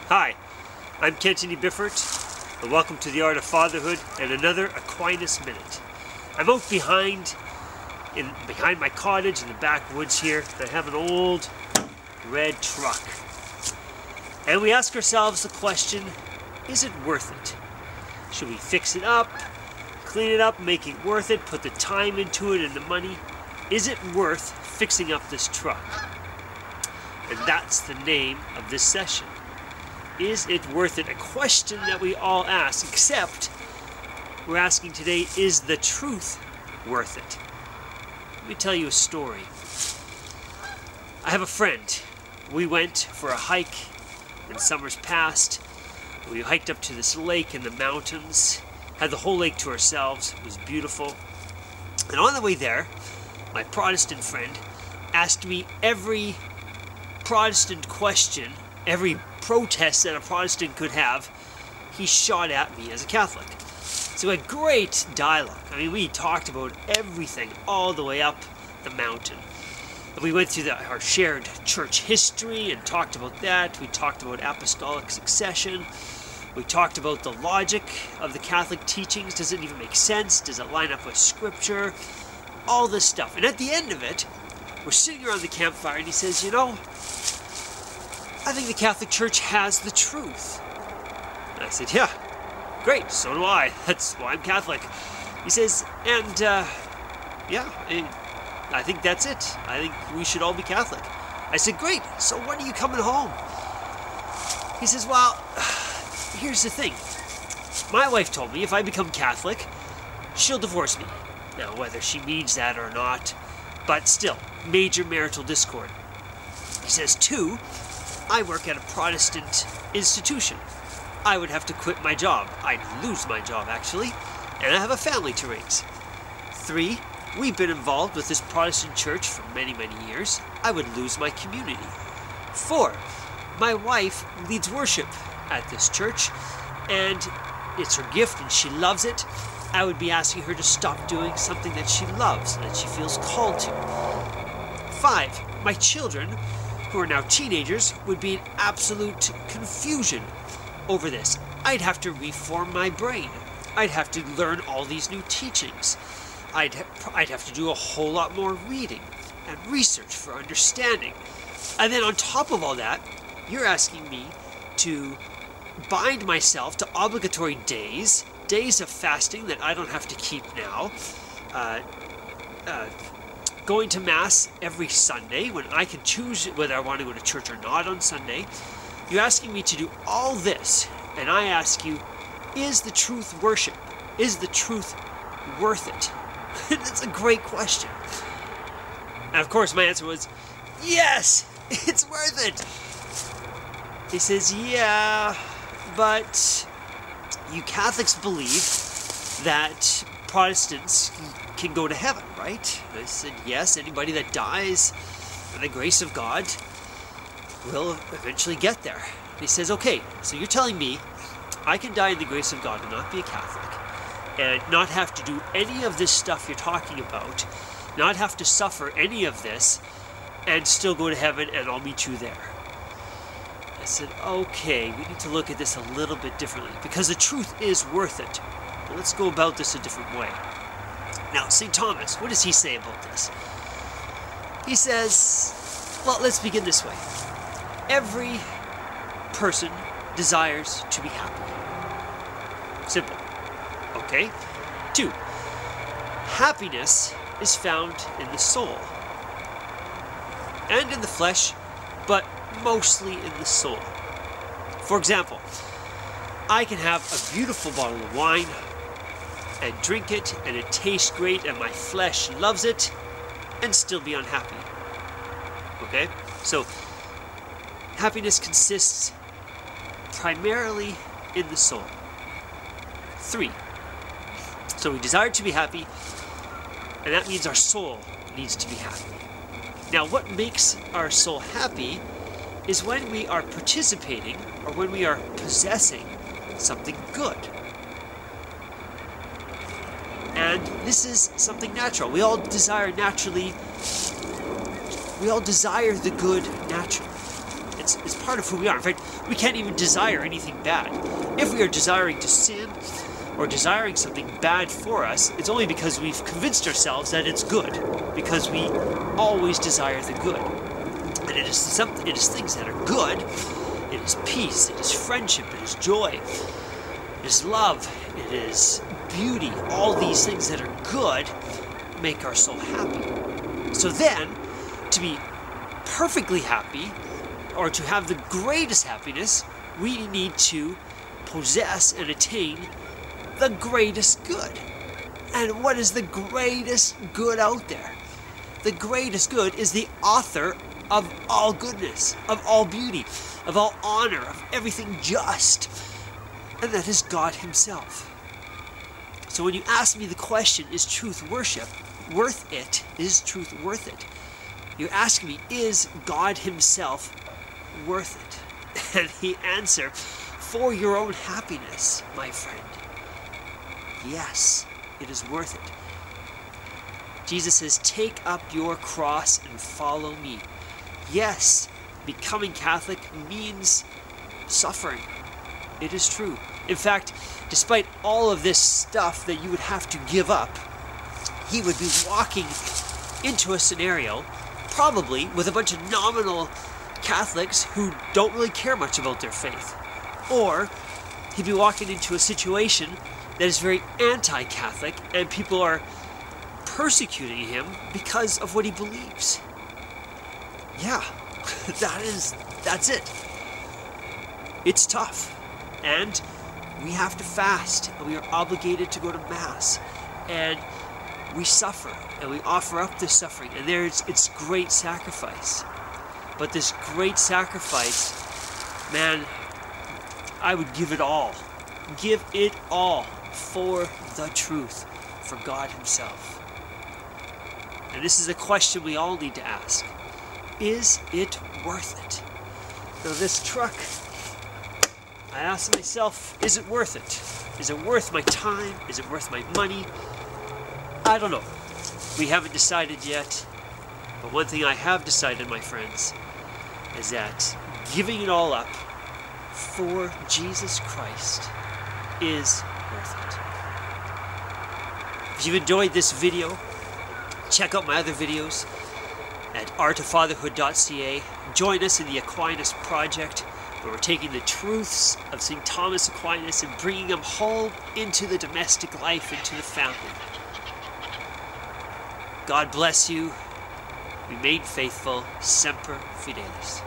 Hi, I'm Kenton Biffert, and welcome to the Art of Fatherhood and another Aquinas Minute. I'm out behind my cottage in the backwoods here. I have an old red truck. And we ask ourselves the question, is it worth it? Should we fix it up, clean it up, make it worth it, put the time into it and the money? Is it worth fixing up this truck? And that's the name of this session. Is it worth it? A question that we all ask, except we're asking today, is the truth worth it? Let me tell you a story. I have a friend. We went for a hike in summers past. We hiked up to this lake in the mountains, had the whole lake to ourselves. It was beautiful. And on the way there, my Protestant friend asked me every Protestant question, every protest that a Protestant could have, he shot at me as a Catholic. So we had great dialogue. I mean, we talked about everything all the way up the mountain. And we went through our shared church history and talked about that. We talked about apostolic succession. We talked about the logic of the Catholic teachings. Does it even make sense? Does it line up with Scripture? All this stuff. And at the end of it, we're sitting around the campfire and he says, you know, I think the Catholic Church has the truth. And I said, yeah, great, so do I. That's why I'm Catholic. He says, and yeah, I think that's it. I think we should all be Catholic. I said, great, so when are you coming home? He says, well, here's the thing. My wife told me if I become Catholic, she'll divorce me. Now, whether she means that or not, but still, major marital discord. He says, 2, I work at a Protestant institution. I would have to quit my job. I'd lose my job, actually, and I have a family to raise. 3, we've been involved with this Protestant church for many, many years. I would lose my community. 4, my wife leads worship at this church, and it's her gift and she loves it. I would be asking her to stop doing something that she loves and that she feels called to. 5, my children, who are now teenagers, would be in absolute confusion over this. I'd have to reform my brain. I'd have to learn all these new teachings. I'd have to do a whole lot more reading and research for understanding. And then on top of all that, you're asking me to bind myself to obligatory days of fasting that I don't have to keep now, going to Mass every Sunday when I can choose whether I want to go to church or not on Sunday. You're asking me to do all this, and I ask you, is the truth worship? Is the truth worth it? That's a great question. And of course my answer was, yes, it's worth it. He says, yeah, but you Catholics believe that Protestants can go to heaven, right? I said, yes, anybody that dies by the grace of God will eventually get there. And he says, okay, so you're telling me I can die in the grace of God and not be a Catholic, and not have to do any of this stuff you're talking about, not have to suffer any of this, and still go to heaven and I'll meet you there. I said, okay, we need to look at this a little bit differently, because the truth is worth it. But let's go about this a different way. Now, St. Thomas, what does he say about this? He says, well, let's begin this way. Every person desires to be happy. Simple. Okay? 2, happiness is found in the soul and in the flesh, but mostly in the soul. For example, I can have a beautiful bottle of wine and drink it, and it tastes great, and my flesh loves it, and still be unhappy. Okay? So, happiness consists primarily in the soul. 3, so we desire to be happy, and that means our soul needs to be happy. Now, what makes our soul happy is when we are participating, or when we are possessing something good. And this is something natural. We all desire naturally, we all desire the good naturally. It's part of who we are. In fact, we can't even desire anything bad. If we are desiring to sin or desiring something bad for us, it's only because we've convinced ourselves that it's good, because we always desire the good. And it is things that are good. It is peace, it is friendship, it is joy, it is love, it is beauty. All these things that are good make our soul happy. So then, to be perfectly happy, or to have the greatest happiness, we need to possess and attain the greatest good. And what is the greatest good out there? The greatest good is the author of all goodness, of all beauty, of all honor, of everything just. And that is God himself. So when you ask me the question, is truth worship worth it? Is truth worth it? You're asking me, is God himself worth it? And the answer, for your own happiness, my friend, yes, it is worth it. Jesus says, take up your cross and follow me. Yes, becoming Catholic means suffering. It is true. In fact, despite all of this stuff that you would have to give up, he would be walking into a scenario, probably with a bunch of nominal Catholics who don't really care much about their faith. Or he'd be walking into a situation that is very anti-Catholic and people are persecuting him because of what he believes. Yeah, that's it. It's tough. And we have to fast, and we are obligated to go to Mass. And we suffer, and we offer up this suffering. And it's great sacrifice. But this great sacrifice, man, I would give it all. Give it all for the truth, for God himself. And this is a question we all need to ask. Is it worth it? Now this truck, I asked myself, is it worth it? Is it worth my time? Is it worth my money? I don't know. We haven't decided yet. But one thing I have decided, my friends, is that giving it all up for Jesus Christ is worth it. If you've enjoyed this video, check out my other videos at artoffatherhood.ca. Join us in the Aquinas Project, where we're taking the truths of St. Thomas Aquinas and bringing them home into the domestic life, into the family. God bless you. Remain faithful. Semper Fidelis.